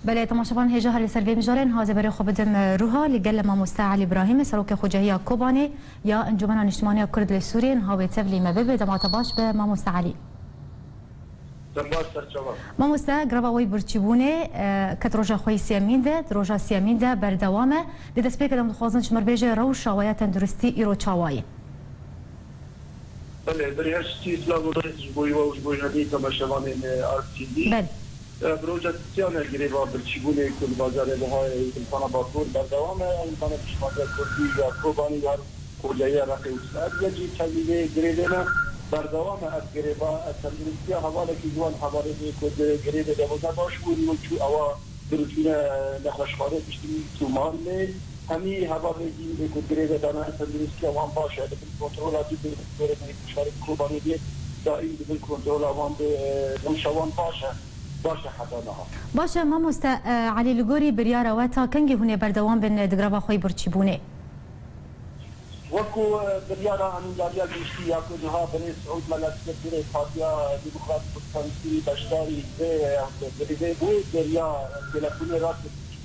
بله تماشاگران هجا هر سروی مجارن هازه برای خوب دم روها لگل ما مستعل ابراهیم سروک خوجهی کوبانی یا انجمن اجتماعی کرد لسوریه هاوی تبلی مبه دمات باش به ما مستعلی ما مست گروه برچیبونه کت روزا خوی سیامینده روزا سیامینده بردوامه دست پیک دم خوازن شمر بیجه روش شوایت تندرستی ایرو چاوایی بله بریاش چیز لابد جبوی و جبوی ندی تماشاگران آرتیدی بله بروجه سیانه گریوا برچیبونه کل بازار بهای انسان باطور بردوامه انسان پیشمانده کردی یا کوبانی یا خوجهی رقی استاد یا جی چلیده گریوه بردوام از گریبا از تندرستی حواله که جوان حواله کد گریبه دوازده باش بودیم و چو اوا دروچون نخوشخانه بشتیم تو مال همی حواله جیم کد گریبه دانه تندرستی اوان باشه لیکن کنترول آتی به گریبه کشور کوبانی بیت دائم به کنترول اوان به نمشوان باشه حدانها باشه ما مست علی لگوری بریاره و تا کنگی هونه بردوام بین دگروا خوی برچیبونه وكو بريارة عن داريا بيشتي ياكو جها بني سعود ملك كبيرة فاتيا ديمقراط بطانسي بشتاري بريدي بوي دريا تلفوني رات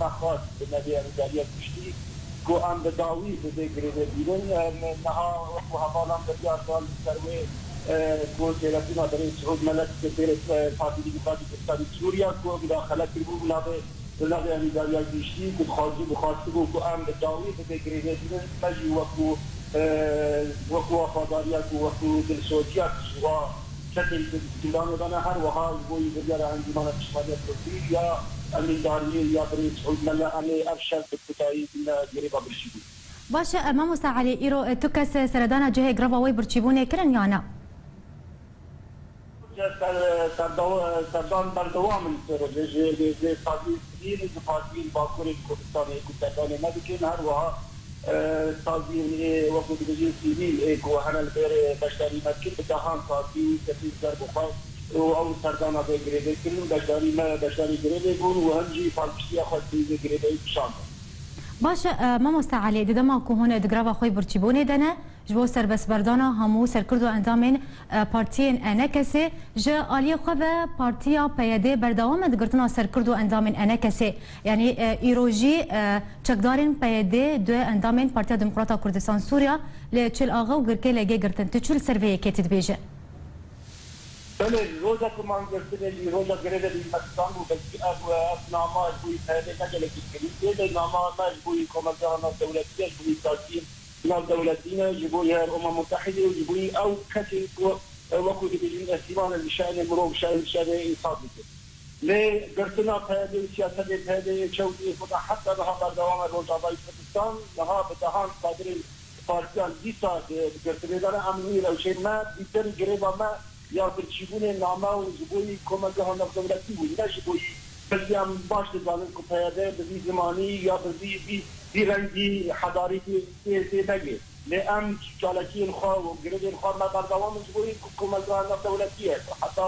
ما خاص بالنبي عن داريا بيشتي كو عم بداوي بدي قريبه بيدن نها وكو هفالان بريار دال سروي كو تلفوني بني سعود ملك كبيرة فاتي ديمقراط بطانسي سوريا كو مداخلة كربو بلابه عن داريا بيشتي كو خارجي بخاطبو كو عم بداوي بدي قريبه بيدن مجي وكو وەکو وەفاداریەک و وەکو دڵسۆزیەک و کەتێک دانەدانە هەر وەها بۆی بریارە ئەنجومەنە پیشمانیەت کوردی یا ئەمینداریە یا بری سعود مەلە ئەمێ ئەف شەر بکوتایی لە گرێبا برچیبوون باشه ما مستعلی ایرو تو کس سردان جهه گروا وی برچیبونه کرن یا نه سردان بردوام سرده سازی فاتیل باکوری کردستان کردستان ندکن هر وها سازی وقت دیگه سیویل ایکو هنر بر بشری مکن بدهان سازی کسی در بخار و او سردانا به گریده کنیم بشری گریده کن و هنجی فالکشتی خواهی گریده بشان باشه ما مستعلی دیده ما که هون دگروا خوی برچیبونه دنه جو سر بس بردانا همو سر کردو اندامین پارتین انکسی ج آلی خوب پارتیا پیاده بردوام دگرتنا سر کردو اندامین انکسی یعنی ایروژی چکدارین پیاده دو اندامین پارتیا دموکراتا کردستان سوریا لچل آغا و گرکه لگه گرتن تو چل سرویه کتید بیجه بله روزا که من گرتنه روزا گرده دی پاکستان و بلکی نامه بوی پیاده نگله که کنید نامه بوی کمکان دولتی بوی تاکیم ناو دولتينا يجيبوا لها الامم المتحده ويجيبوا او كتل وكو ديجين استيمان لشان المرور شان صادقه لي قرتنا هذه السياسه هذه شوقي حتى لها بردوام الرجاء باكستان لها بدهان قادر بارتيان ديسا قرتنا دار امني لو شيء ما بيتر قريبا ما يا برشيبون نامه ويجيبوا كما جهان دولتي ويجيبوا بس يام باش دادن کو پیاده به زمانی یا به رنگی حضاری تی نگی لام چالکی الخوا و گرد الخوا ما بردوام مجبوری کمالگاه دولتیه حتی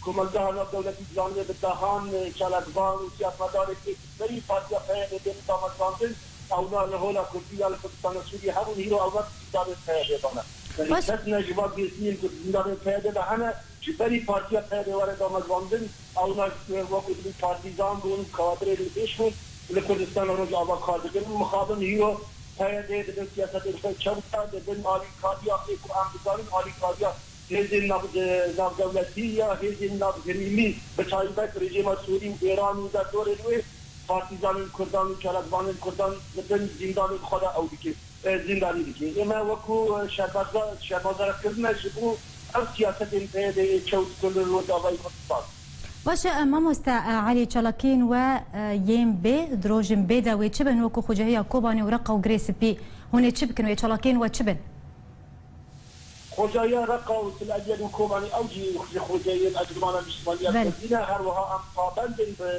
کمالگاه دولتی جانب بدهان چالکبان و سیاستمدار که بری پارتیا پیاده به تامساندن اونا لهولا کردی یا لکردستان سوری همون هیرو اول داره پیاده بانه کس نجواب بیسیل که داره پیاده بهانه بری پارتیا پیاده وارد آمدواندن اونا وقت پارتیزان بون کادر لیشون لکردستان رو جواب کار بکنن مخابن هیرو پیاده به سیاست خود چمتا به مالی کادیا که آمدوارن مالی کادیا هزین ناب دولتی یا هزین ناب غریمی بچایی بک رژیم سوری و ایران در دور روی پارتیزان کردان و چالکبان کردان بدن زندان خدا او دیگه زندانی دیگه اما وکو شربازار کردن جبو از سیاست پیاده چوت کل رو داوای کردستان باشه ما مستعلی چالاکین و یم بی دروژن بی دوی چبن وکو خوجهی کوبانی و رقا و گریس بی هونه چی بکن و چالاکین و چبن خوجهی رقا و سلاجین و کوبانی اوجی خوجهی اجرمان مشمالیت کردینه هر وها هم پابند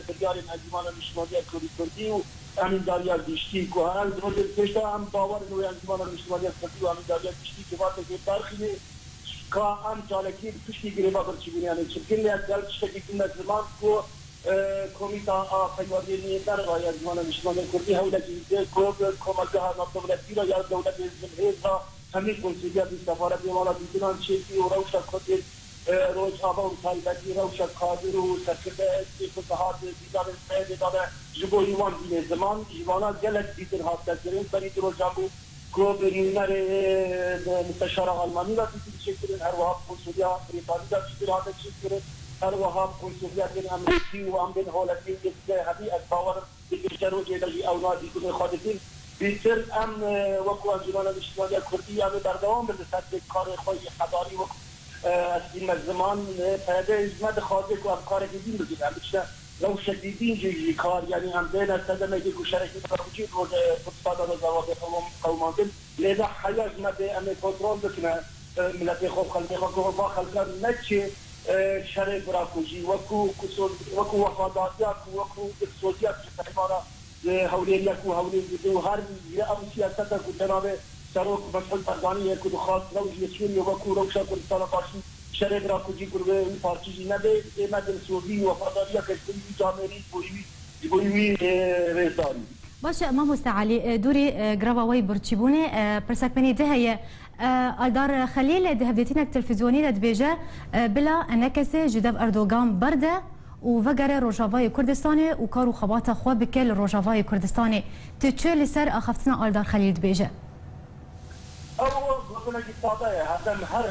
بریار اجرمان مشمالیت کردی و همین داریا دیشتی که هر دروژن پشتا هم باور نوی اجرمان مشمالیت کردی و همین داریا دیشتی که وقتی که برخینه که هم چالکی پشتی گریبا برچیبونی یعنی چکن لیت دل چشتی که نظرمان که کمیتا پیواری نیتر رای اجرمان مشمالیت کردی هولکی کمکگاه دولتی را یا دولت زمهیز را همین کنسیلیات سفارت مالا بیدنان چیزی و روشت خودی روز آبا و تایبتی روش کادر و سرکده فتحات دیدار سید داره جبو ایوان دینه زمان ایوانا گلک دیدن هات داریم برای درو جابو کو برینر مستشار آلمانی را دیدن شکرین هر وقت کنسولیا بریتانی را دیدن هات شکرین هر وقت کنسولیا دین امریکی و هم دین هولندی دیگه همی از باور دیگه جرو جدی اولادی که خودتین بیشتر ام وقتی انجمن اجتماعی کردی هم در دوام به سطح کار خود خداری و از این زمان پیاده ازمت خواهده که کار دیدیم بگید هم بیشتر لو شدیدین جیجی کار یعنی هم بین از تدمه که شرکت راوچی رو اقتصاد و زوابه قوماندن لیده حیاز مده امی کنترل بکنه ملت خوب خلقی خوب با خلقان نچه شرک براکوجی وکو وفاداتیات وکو اقتصادیات شکایمارا هولین یکو هولین دو هر یه ام سیاست کو جناب سروک مسئول پردانی کو خاص روزی چونی وکو روشا کردستان پارچی شرک را کوجی کرده این پارچی نده مدل سعودی وفاداریا کشوری جامعی بویوی رزداری باشه ما مستعلی دوری گراوی برچیبونه پرسپنی ده هي الدار خليل دهبتين التلفزيونية دبيجة بلا انكس جدف اردوغان برده وفقر روجافاي كردستاني وكارو خباطة خوا بكل روجافاي كردستاني تتشو لسر اخفتنا الدار خليل دبيجة اول بقول لك الطابع هذا هر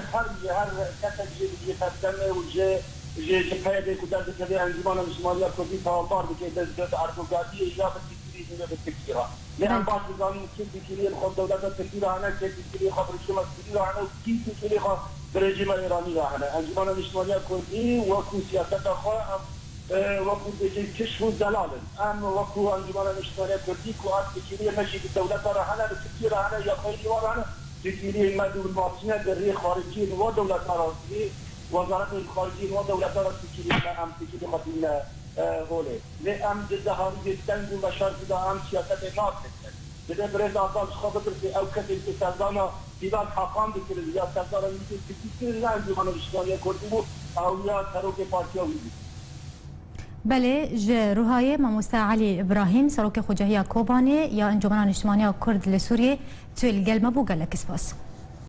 كتب جي تقدم وجي جي قيادة كدار كذا انجمان المسلمانية كردي تامبار بكي دزدت اردوغادي اجابة تكتيري بالتكتيرها لأن بعض النظام كيف تكتيري الخوف دولة التكتيرها أنا كيف تكتيري خبر الشمس تكتيرها أنا وكيف تكتيري برجيم إيراني أنا انجمان المسلمانية كردي وكو سياسة أخوة وكو كشف الزلال أم وكو انجمان المسلمانية كردي كو تكتيري ماشي بالدولة أنا بالتكتيرها أنا يا خيري وأنا تكتيري المدو المعصية دري خارجي ودولة أراضي وزارة الخارجية ودولة تكتيري أم تكتيري خطينا هوله لأم جزهاری تنگ و شرط دام سیاست ناکت بده برز آزاد خود برد او کسی که سردانا دیوان حقام بکرد یا سردانا میشه تکیه نه انجمن اجتماعی کردی بود او یا سروک پارتی اویدی بله روحای ماموستا علی ابراهیم سروک خوجهی کوبانی یا انجمن اجتماعی کرد لسوریه تو القلمه بو قال لك سپاس